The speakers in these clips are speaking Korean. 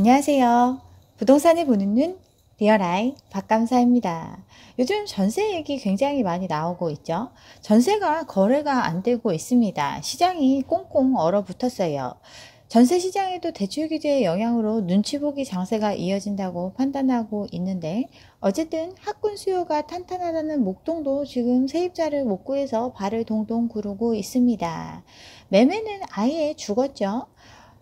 안녕하세요. 부동산을 보는 눈 리얼아이 박감사입니다. 요즘 전세 얘기 굉장히 많이 나오고 있죠. 전세가 거래가 안 되고 있습니다. 시장이 꽁꽁 얼어붙었어요. 전세 시장에도 대출 규제의 영향으로 눈치 보기 장세가 이어진다고 판단하고 있는데, 어쨌든 학군 수요가 탄탄하다는 목동도 지금 세입자를 못 구해서 발을 동동 구르고 있습니다. 매매는 아예 죽었죠.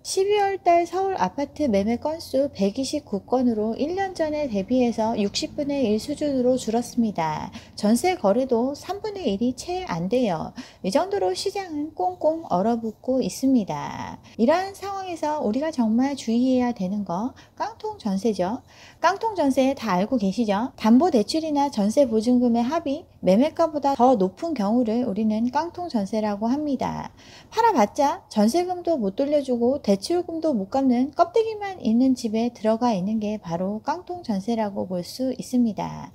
12월 달 서울 아파트 매매 건수 129건으로 1년 전에 대비해서 60분의 1 수준으로 줄었습니다. 전세 거래도 3분의 1이 채 안 돼요. 이 정도로 시장은 꽁꽁 얼어붙고 있습니다. 이러한 상황에서 우리가 정말 주의해야 되는 거 깡통 전세죠. 깡통 전세 다 알고 계시죠? 담보대출이나 전세보증금의 합이 매매가보다 더 높은 경우를 우리는 깡통 전세라고 합니다. 팔아봤자 전세금도 못 돌려주고 대출금도 못 갚는 껍데기만 있는 집에 들어가 있는 게 바로 깡통 전세라고 볼 수 있습니다.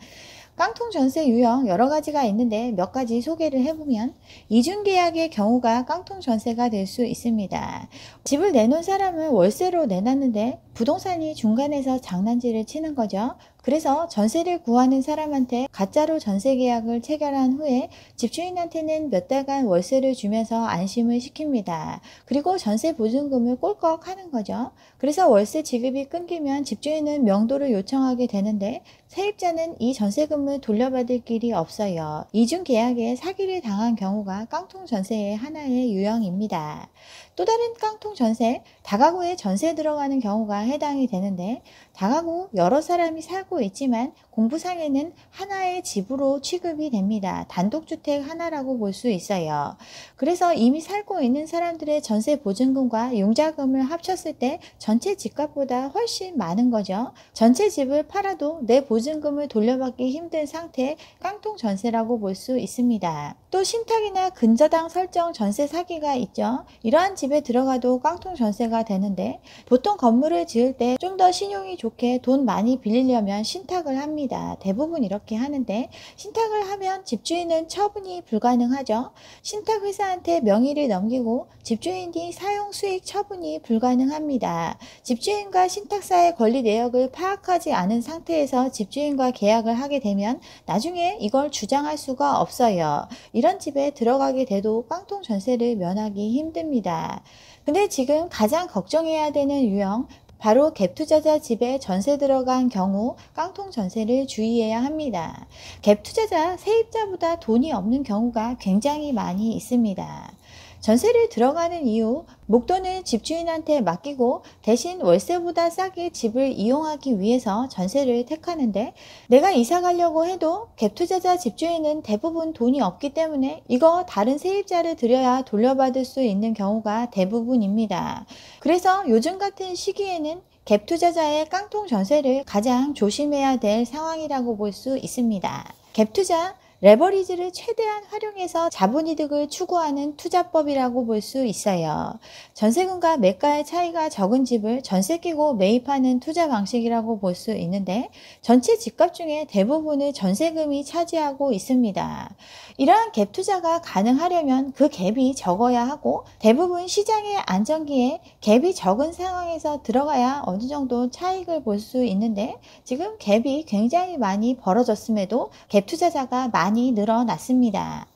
깡통 전세 유형 여러 가지가 있는데 몇 가지 소개를 해보면, 이중계약의 경우가 깡통 전세가 될 수 있습니다. 집을 내놓은 사람은 월세로 내놨는데 부동산이 중간에서 장난질을 치는 거죠. 그래서 전세를 구하는 사람한테 가짜로 전세 계약을 체결한 후에 집주인한테는 몇 달간 월세를 주면서 안심을 시킵니다. 그리고 전세 보증금을 꼴꺽 하는 거죠. 그래서 월세 지급이 끊기면 집주인은 명도를 요청하게 되는데 세입자는 이 전세금을 돌려받을 길이 없어요. 이중 계약에 사기를 당한 경우가 깡통 전세의 하나의 유형입니다. 또 다른 깡통 전세, 다가구에 전세 들어가는 경우가 해당이 되는데, 다가구 여러 사람이 살고 있지만 공부상에는 하나의 집으로 취급이 됩니다. 단독주택 하나라고 볼 수 있어요. 그래서 이미 살고 있는 사람들의 전세 보증금과 융자금을 합쳤을 때 전체 집값보다 훨씬 많은 거죠. 전체 집을 팔아도 내 보증금을 돌려받기 힘든 상태, 깡통 전세라고 볼 수 있습니다. 또 신탁이나 근저당 설정 전세 사기가 있죠. 이러한 집에 들어가도 깡통 전세가 되는데, 보통 건물을 지을 때 좀 더 신용이 좋게 돈 많이 빌리려면 신탁을 합니다. 대부분 이렇게 하는데, 신탁을 하면 집주인은 처분이 불가능하죠. 신탁 회사한테 명의를 넘기고 집주인이 사용 수익 처분이 불가능합니다. 집주인과 신탁사의 권리 내역을 파악하지 않은 상태에서 집주인과 계약을 하게 되면 나중에 이걸 주장할 수가 없어요. 이런 집에 들어가게 돼도 깡통 전세를 면하기 힘듭니다. 근데 지금 가장 걱정해야 되는 유형, 바로 갭투자자 집에 전세 들어간 경우 깡통 전세를 주의해야 합니다. 갭투자자 세입자보다 돈이 없는 경우가 굉장히 많이 있습니다. 전세를 들어가는 이유, 목돈을 집주인한테 맡기고 대신 월세보다 싸게 집을 이용하기 위해서 전세를 택하는데, 내가 이사 가려고 해도 갭투자자 집주인은 대부분 돈이 없기 때문에 이거 다른 세입자를 들여야 돌려받을 수 있는 경우가 대부분입니다. 그래서 요즘 같은 시기에는 갭투자자의 깡통 전세를 가장 조심해야 될 상황이라고 볼 수 있습니다. 갭투자, 레버리지를 최대한 활용해서 자본이득을 추구하는 투자법이라고 볼 수 있어요. 전세금과 매가의 차이가 적은 집을 전세 끼고 매입하는 투자 방식이라고 볼 수 있는데, 전체 집값 중에 대부분을 전세금이 차지하고 있습니다. 이러한 갭 투자가 가능하려면 그 갭이 적어야 하고, 대부분 시장의 안정기에 갭이 적은 상황에서 들어가야 어느 정도 차익을 볼 수 있는데, 지금 갭이 굉장히 많이 벌어졌음에도 갭 투자자가 많이 늘어났습니다.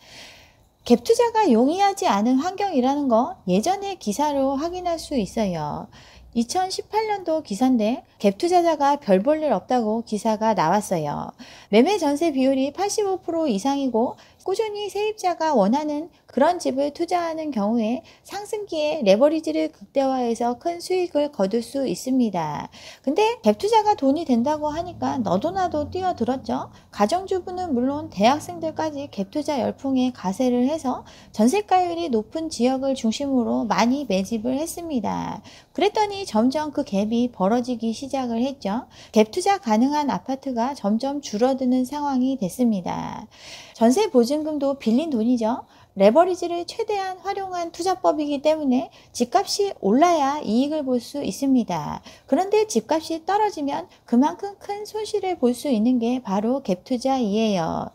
갭 투자가 용이하지 않은 환경이라는 거 예전의 기사로 확인할 수 있어요. 2018년도 기사인데 갭 투자자가 별 볼 일 없다고 기사가 나왔어요. 매매 전세 비율이 85% 이상이고 꾸준히 세입자가 원하는 그런 집을 투자하는 경우에 상승기에 레버리지를 극대화해서 큰 수익을 거둘 수 있습니다. 근데 갭 투자가 돈이 된다고 하니까 너도 나도 뛰어들었죠. 가정주부는 물론 대학생들까지 갭 투자 열풍에 가세를 해서 전세가율이 높은 지역을 중심으로 많이 매집을 했습니다. 그랬더니 점점 그 갭이 벌어지기 시작을 했죠. 갭 투자 가능한 아파트가 점점 줄어드는 상황이 됐습니다. 전세 보증금도 빌린 돈이죠. 레버리지를 최대한 활용한 투자법이기 때문에 집값이 올라야 이익을 볼 수 있습니다. 그런데 집값이 떨어지면 그만큼 큰 손실을 볼 수 있는 게 바로 갭 투자이에요.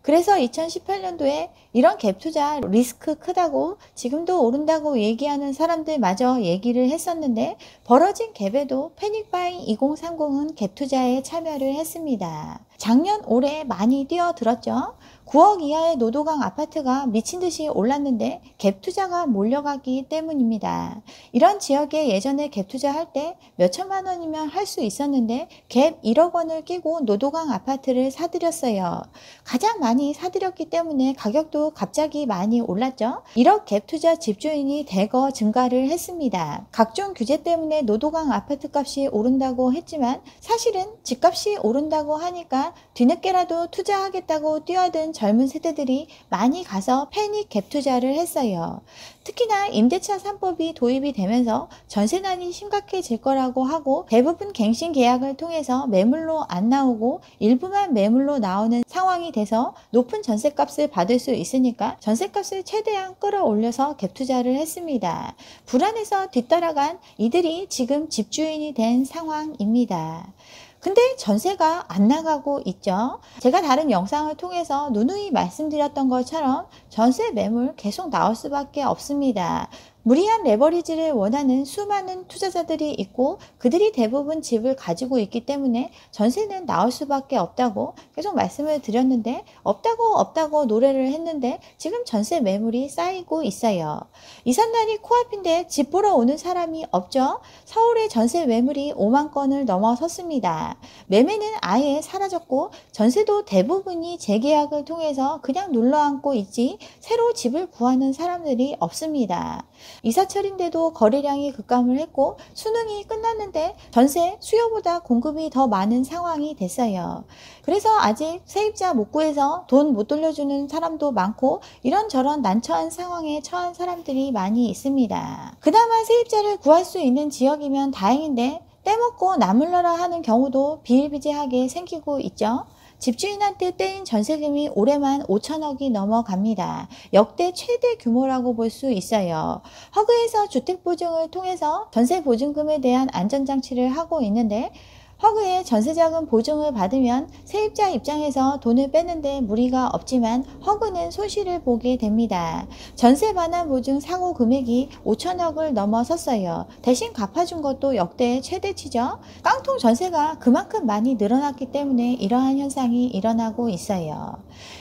그래서 2018년도에 이런 갭 투자 리스크 크다고 지금도 오른다고 얘기하는 사람들마저 얘기를 했었는데 벌어진 갭에도 패닉바잉 2030은 갭 투자에 참여를 했습니다. 작년 올해 많이 뛰어들었죠. 9억 이하의 노도강 아파트가 미친듯이 올랐는데 갭 투자가 몰려가기 때문입니다. 이런 지역에 예전에 갭 투자할 때 몇천만 원이면 할 수 있었는데 갭 1억 원을 끼고 노도강 아파트를 사들였어요. 가장 많이 사들였기 때문에 가격도 갑자기 많이 올랐죠. 1억 갭 투자 집주인이 대거 증가를 했습니다. 각종 규제 때문에 노도강 아파트 값이 오른다고 했지만 사실은 집값이 오른다고 하니까 뒤늦게라도 투자하겠다고 뛰어든 젊은 세대들이 많이 가서 패닉 갭 투자를 했어요. 특히나 임대차 3법이 도입이 되면서 전세난이 심각해질 거라고 하고 대부분 갱신 계약을 통해서 매물로 안 나오고 일부만 매물로 나오는 상황이 돼서 높은 전세값을 받을 수 있으니까 전세값을 최대한 끌어올려서 갭 투자를 했습니다. 불안해서 뒤따라간 이들이 지금 집주인이 된 상황입니다. 근데 전세가 안 나가고 있죠. 제가 다른 영상을 통해서 누누이 말씀드렸던 것처럼 전세 매물 계속 나올 수밖에 없습니다. 무리한 레버리지를 원하는 수많은 투자자들이 있고 그들이 대부분 집을 가지고 있기 때문에 전세는 나올 수밖에 없다고 계속 말씀을 드렸는데 없다고 노래를 했는데 지금 전세 매물이 쌓이고 있어요. 이삿날이 코앞인데 집 보러 오는 사람이 없죠. 서울의 전세 매물이 5만 건을 넘어섰습니다. 매매는 아예 사라졌고 전세도 대부분이 재계약을 통해서 그냥 눌러앉고 있지 새로 집을 구하는 사람들이 없습니다. 이사철인데도 거래량이 급감을 했고 수능이 끝났는데 전세 수요보다 공급이 더 많은 상황이 됐어요. 그래서 아직 세입자 못 구해서 돈 못 돌려주는 사람도 많고 이런저런 난처한 상황에 처한 사람들이 많이 있습니다. 그나마 세입자를 구할 수 있는 지역이면 다행인데 떼먹고 나물러라 하는 경우도 비일비재하게 생기고 있죠. 집주인한테 떼인 전세금이 올해만 5천억이 넘어갑니다. 역대 최대 규모라고 볼 수 있어요. 허그에서 주택보증을 통해서 전세보증금에 대한 안전장치를 하고 있는데 허그에 전세자금 보증을 받으면 세입자 입장에서 돈을 빼는데 무리가 없지만 허그는 손실을 보게 됩니다. 전세 반환 보증 사고 금액이 5천억을 넘어섰어요. 대신 갚아준 것도 역대 최대치죠. 깡통 전세가 그만큼 많이 늘어났기 때문에 이러한 현상이 일어나고 있어요.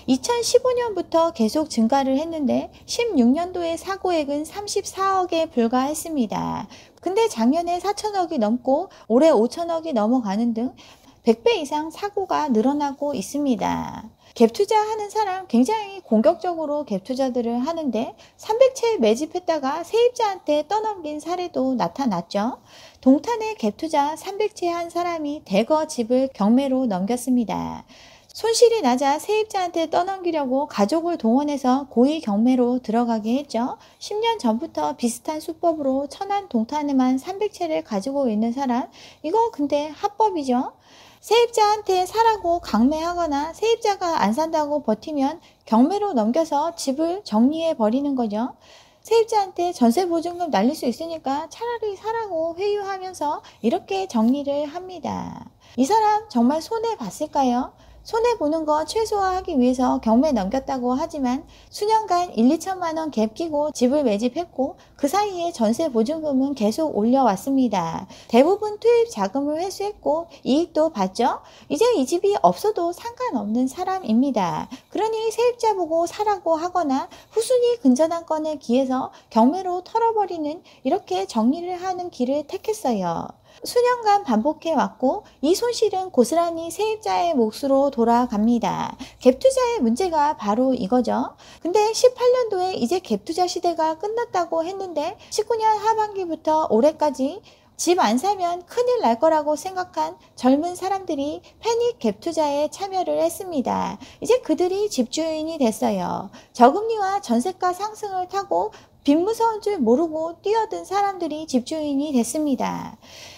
2015년부터 계속 증가를 했는데 16년도의 사고액은 34억에 불과했습니다. 근데 작년에 4천억이 넘고 올해 5천억이 넘어가는 등 100배 이상 사고가 늘어나고 있습니다. 갭 투자하는 사람 굉장히 공격적으로 갭 투자들을 하는데 300채 매집했다가 세입자한테 떠넘긴 사례도 나타났죠. 동탄에 갭 투자 300채 한 사람이 대거 집을 경매로 넘겼습니다. 손실이 나자 세입자한테 떠넘기려고 가족을 동원해서 고의 경매로 들어가게 했죠. 10년 전부터 비슷한 수법으로 천안 동탄에만 300채를 가지고 있는 사람, 이거 근데 합법이죠. 세입자한테 사라고 강매하거나 세입자가 안 산다고 버티면 경매로 넘겨서 집을 정리해 버리는 거죠. 세입자한테 전세보증금 날릴 수 있으니까 차라리 사라고 회유하면서 이렇게 정리를 합니다. 이 사람 정말 손해봤을까요? 손해보는 거 최소화하기 위해서 경매 넘겼다고 하지만 수년간 1, 2천만 원 갭 끼고 집을 매집했고 그 사이에 전세 보증금은 계속 올려왔습니다. 대부분 투입 자금을 회수했고 이익도 봤죠? 이제 이 집이 없어도 상관없는 사람입니다. 그러니 세입자 보고 사라고 하거나 후순위 근저당 건에 기해서 경매로 털어버리는 이렇게 정리를 하는 길을 택했어요. 수년간 반복해왔고 이 손실은 고스란히 세입자의 몫으로 돌아갑니다. 갭투자의 문제가 바로 이거죠. 근데 18년도에 이제 갭투자 시대가 끝났다고 했는데 19년 하반기부터 올해까지 집 안 사면 큰일 날 거라고 생각한 젊은 사람들이 패닉 갭 투자에 참여를 했습니다. 이제 그들이 집주인이 됐어요. 저금리와 전세가 상승을 타고 빚 무서운 줄 모르고 뛰어든 사람들이 집주인이 됐습니다.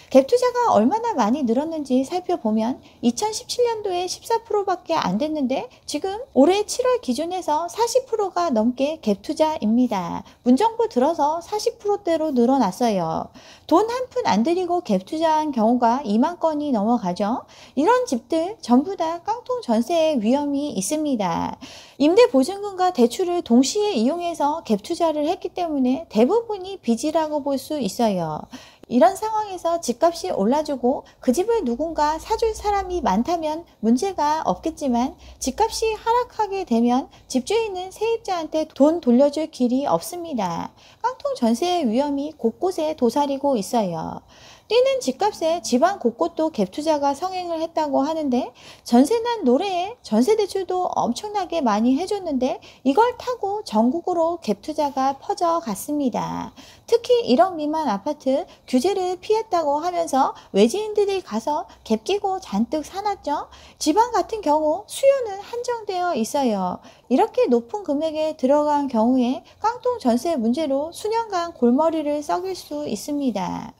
갭 투자가 얼마나 많이 늘었는지 살펴보면 2017년도에 14%밖에 안 됐는데 지금 올해 7월 기준에서 40%가 넘게 갭 투자입니다. 문정부 들어서 40%대로 늘어났어요. 돈 한 푼 안 들이고 갭 투자한 경우가 2만 건이 넘어가죠. 이런 집들 전부 다 깡통 전세의 위험이 있습니다. 임대보증금과 대출을 동시에 이용해서 갭 투자를 했기 때문에 대부분이 빚이라고 볼 수 있어요. 이런 상황에서 집값이 올라주고 그 집을 누군가 사줄 사람이 많다면 문제가 없겠지만 집값이 하락하게 되면 집주인은 세입자한테 돈 돌려줄 길이 없습니다. 깡통 전세의 위험이 곳곳에 도사리고 있어요. 뛰는 집값에 집안 곳곳도 갭 투자가 성행을 했다고 하는데 전세난 노래에 전세대출도 엄청나게 많이 해줬는데 이걸 타고 전국으로 갭 투자가 퍼져갔습니다. 특히 1억 미만 아파트 규제를 피했다고 하면서 외지인들이 가서 갭 끼고 잔뜩 사놨죠. 지방 같은 경우 수요는 한정되어 있어요. 이렇게 높은 금액에 들어간 경우에 깡통 전세 문제로 수년간 골머리를 썩일 수 있습니다.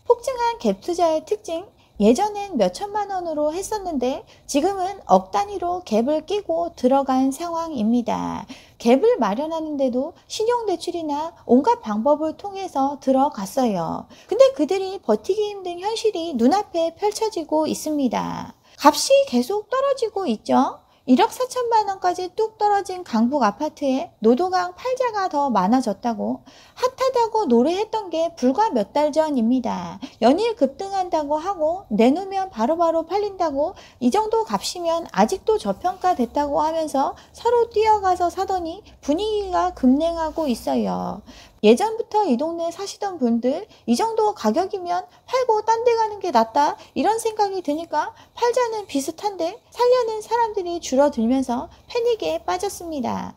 폭증한 갭 투자의 특징, 예전엔 몇천만 원으로 했었는데 지금은 억 단위로 갭을 끼고 들어간 상황입니다. 갭을 마련하는데도 신용대출이나 온갖 방법을 통해서 들어갔어요. 근데 그들이 버티기 힘든 현실이 눈앞에 펼쳐지고 있습니다. 값이 계속 떨어지고 있죠. 1억 4천만 원까지 뚝 떨어진 강북 아파트에 노도강 팔자가 더 많아졌다고 핫하다고 노래했던 게 불과 몇 달 전입니다. 연일 급등한다고 하고 내놓으면 바로바로 팔린다고 이 정도 값이면 아직도 저평가됐다고 하면서 서로 뛰어가서 사더니 분위기가 급냉하고 있어요. 예전부터 이 동네 사시던 분들 이 정도 가격이면 팔고 딴 데 가는 게 낫다 이런 생각이 드니까 팔자는 비슷한데 살려는 사람들이 줄어들면서 패닉에 빠졌습니다.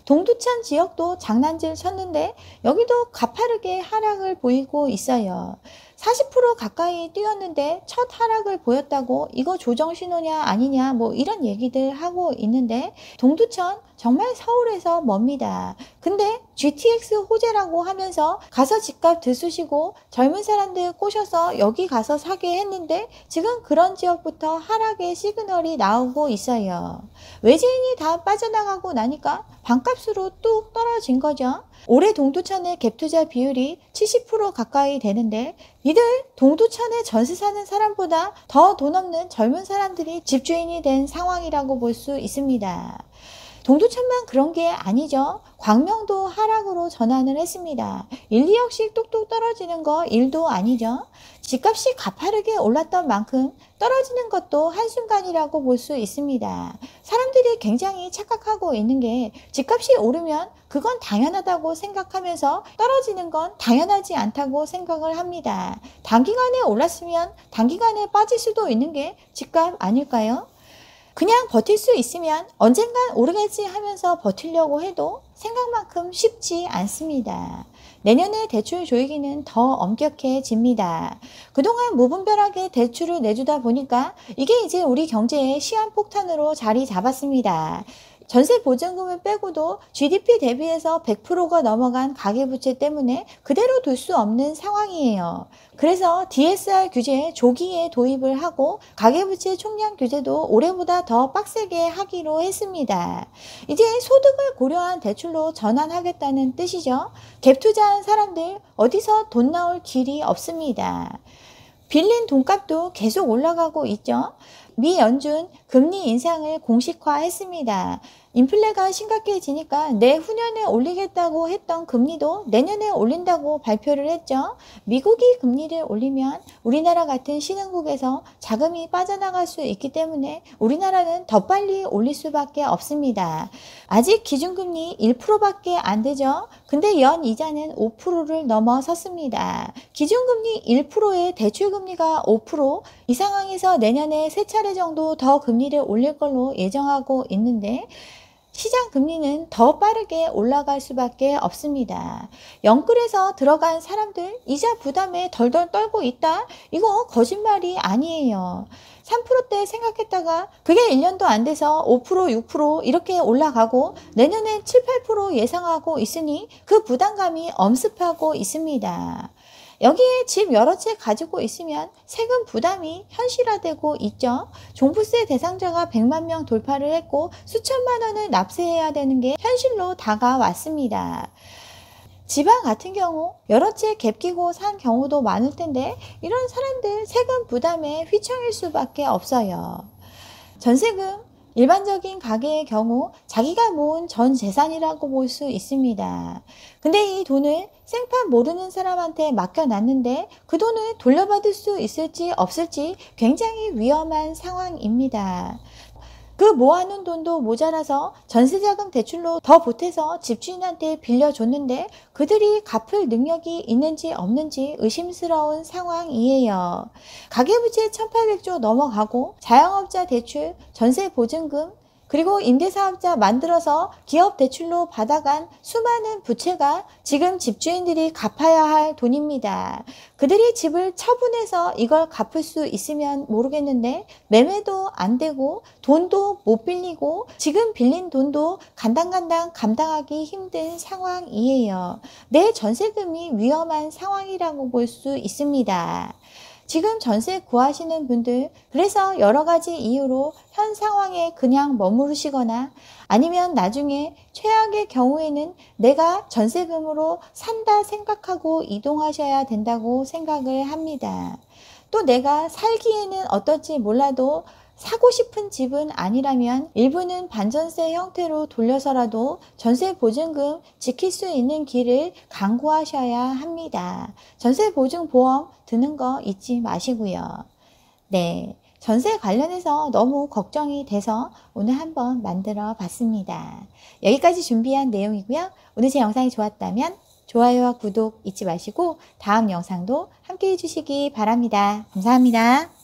동두천 지역도 장난질 쳤는데 여기도 가파르게 하락을 보이고 있어요. 40% 가까이 뛰었는데 첫 하락을 보였다고 이거 조정 신호냐 아니냐 뭐 이런 얘기들 하고 있는데 동두천 정말 서울에서 멉니다. 근데 GTX 호재라고 하면서 가서 집값 들쑤시고 젊은 사람들 꼬셔서 여기 가서 사게 했는데 지금 그런 지역부터 하락의 시그널이 나오고 있어요. 외지인이 다 빠져나가고 나니까 반값으로 뚝 떨어진 거죠. 올해 동두천의 갭투자 비율이 70% 가까이 되는데 이들 동두천에 전세 사는 사람보다 더 돈 없는 젊은 사람들이 집주인이 된 상황이라고 볼 수 있습니다. 동두천만 그런 게 아니죠. 광명도 하락으로 전환을 했습니다. 1, 2억씩 뚝뚝 떨어지는 거 일도 아니죠. 집값이 가파르게 올랐던 만큼 떨어지는 것도 한순간이라고 볼 수 있습니다. 사람들이 굉장히 착각하고 있는 게 집값이 오르면 그건 당연하다고 생각하면서 떨어지는 건 당연하지 않다고 생각을 합니다. 단기간에 올랐으면 단기간에 빠질 수도 있는 게 집값 아닐까요? 그냥 버틸 수 있으면 언젠간 오르겠지 하면서 버티려고 해도 생각만큼 쉽지 않습니다. 내년에 대출 조이기는 더 엄격해집니다. 그동안 무분별하게 대출을 내주다 보니까 이게 이제 우리 경제의 시한폭탄으로 자리 잡았습니다. 전세 보증금을 빼고도 GDP 대비해서 100%가 넘어간 가계부채 때문에 그대로 둘 수 없는 상황이에요. 그래서 DSR 규제 조기에 도입을 하고 가계부채 총량 규제도 올해보다 더 빡세게 하기로 했습니다. 이제 소득을 고려한 대출로 전환하겠다는 뜻이죠. 갭 투자한 사람들 어디서 돈 나올 길이 없습니다. 빌린 돈값도 계속 올라가고 있죠. 미 연준 금리 인상을 공식화했습니다. 인플레가 심각해지니까 내후년에 올리겠다고 했던 금리도 내년에 올린다고 발표를 했죠. 미국이 금리를 올리면 우리나라 같은 신흥국에서 자금이 빠져나갈 수 있기 때문에 우리나라는 더 빨리 올릴 수밖에 없습니다. 아직 기준금리 1%밖에 안 되죠. 근데 연이자는 5%를 넘어섰습니다. 기준금리 1%에 대출금리가 5%, 이 상황에서 내년에 3차례 정도 더 금리를 올릴 걸로 예정하고 있는데 시장 금리는 더 빠르게 올라갈 수밖에 없습니다. 영끌에서 들어간 사람들 이자 부담에 덜덜 떨고 있다? 이거 거짓말이 아니에요. 3%대 생각했다가 그게 1년도 안 돼서 5%, 6% 이렇게 올라가고 내년엔 7, 8% 예상하고 있으니 그 부담감이 엄습하고 있습니다. 여기에 집 여러 채 가지고 있으면 세금 부담이 현실화되고 있죠. 종부세 대상자가 100만 명 돌파를 했고 수천만 원을 납세해야 되는 게 현실로 다가왔습니다. 지방 같은 경우 여러 채 갭 끼고 산 경우도 많을 텐데 이런 사람들 세금 부담에 휘청일 수밖에 없어요. 전세금 일반적인 가게의 경우 자기가 모은 전 재산이라고 볼 수 있습니다. 근데 이 돈을 생판 모르는 사람한테 맡겨놨는데 그 돈을 돌려받을 수 있을지 없을지 굉장히 위험한 상황입니다. 그 모아놓은 돈도 모자라서 전세자금 대출로 더 보태서 집주인한테 빌려줬는데 그들이 갚을 능력이 있는지 없는지 의심스러운 상황이에요. 가계부채 1800조 넘어가고 자영업자 대출, 전세보증금, 그리고 임대사업자 만들어서 기업 대출로 받아간 수많은 부채가 지금 집주인들이 갚아야 할 돈입니다. 그들이 집을 처분해서 이걸 갚을 수 있으면 모르겠는데 매매도 안 되고 돈도 못 빌리고 지금 빌린 돈도 간당간당 감당하기 힘든 상황이에요. 내 전세금이 위험한 상황이라고 볼 수 있습니다. 지금 전세 구하시는 분들, 그래서 여러 가지 이유로 현 상황에 그냥 머무르시거나 아니면 나중에 최악의 경우에는 내가 전세금으로 산다 생각하고 이동하셔야 된다고 생각을 합니다. 또 내가 살기에는 어떨지 몰라도 사고 싶은 집은 아니라면 일부는 반전세 형태로 돌려서라도 전세보증금 지킬 수 있는 길을 강구하셔야 합니다. 전세보증보험 드는 거 잊지 마시고요. 네, 전세 관련해서 너무 걱정이 돼서 오늘 한번 만들어 봤습니다. 여기까지 준비한 내용이고요. 오늘 제 영상이 좋았다면 좋아요와 구독 잊지 마시고 다음 영상도 함께 해주시기 바랍니다. 감사합니다.